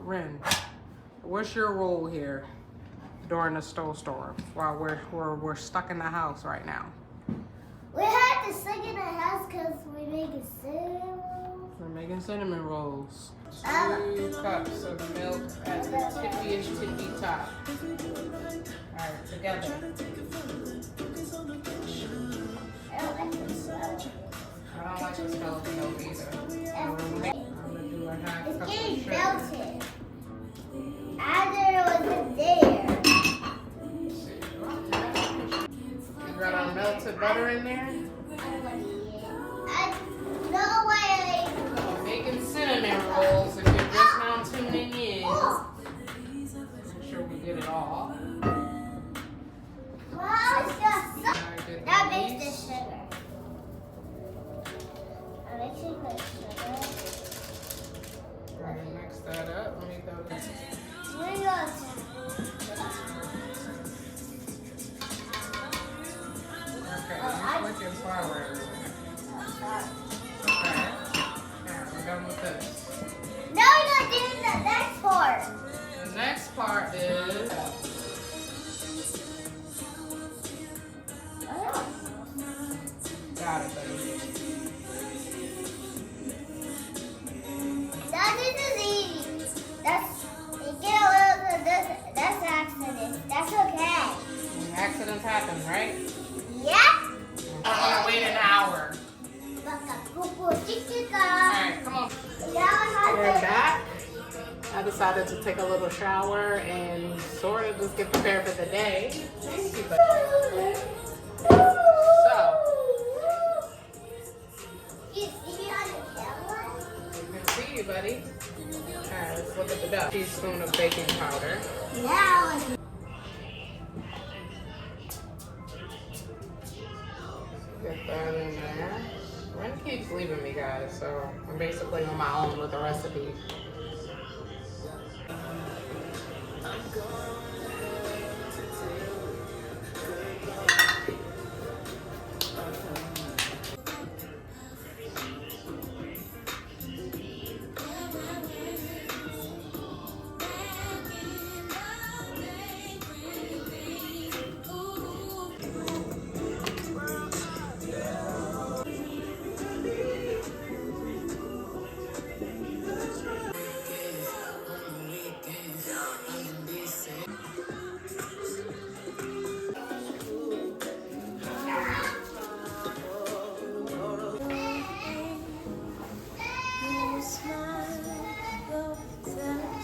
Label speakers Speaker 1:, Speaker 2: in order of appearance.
Speaker 1: Ren, what's your role here during the snowstorm while we're stuck in the house right now?
Speaker 2: We had to sing in the house because we're making cinnamon.
Speaker 1: We're making cinnamon rolls.
Speaker 2: Um,
Speaker 1: 2 cups of milk at the tippiest tippy top. Alright, together.
Speaker 2: I don't like this one.
Speaker 1: I don't like the smell of the milk either. I'm gonna do a half
Speaker 2: It's
Speaker 1: cup of
Speaker 2: getting
Speaker 1: sugar.
Speaker 2: melted. Either it wasn't there.
Speaker 1: You got our melted butter in there?
Speaker 2: No way.
Speaker 1: We're making cinnamon rolls if you're just now tuning in. Make sure we get it all.
Speaker 2: Wow, it's just so. Now mix the
Speaker 1: These.
Speaker 2: sugar. I'm mixing the sugar.
Speaker 1: We're gonna mix that up. Let me throw this.
Speaker 2: We're going
Speaker 1: Okay,
Speaker 2: Oh,
Speaker 1: you put your flour everywhere. Okay. Now we're done with this.
Speaker 2: No, you're not doing the next part.
Speaker 1: The next part is got it, baby.
Speaker 2: That is easy. That's you get a little bit of this. That's an accident. That's okay.
Speaker 1: Accidents happen, right?
Speaker 2: Yeah.
Speaker 1: We're gonna wait an hour. Alright, come on. We're back. I decided to take a little shower and sort of just get prepared for the day. So, you can see you, buddy. Alright, let's look at the dough. Teaspoon of baking powder.
Speaker 2: Now.
Speaker 1: Get that in there. Ren keeps leaving me, guys, so I'm basically on my own with the recipe.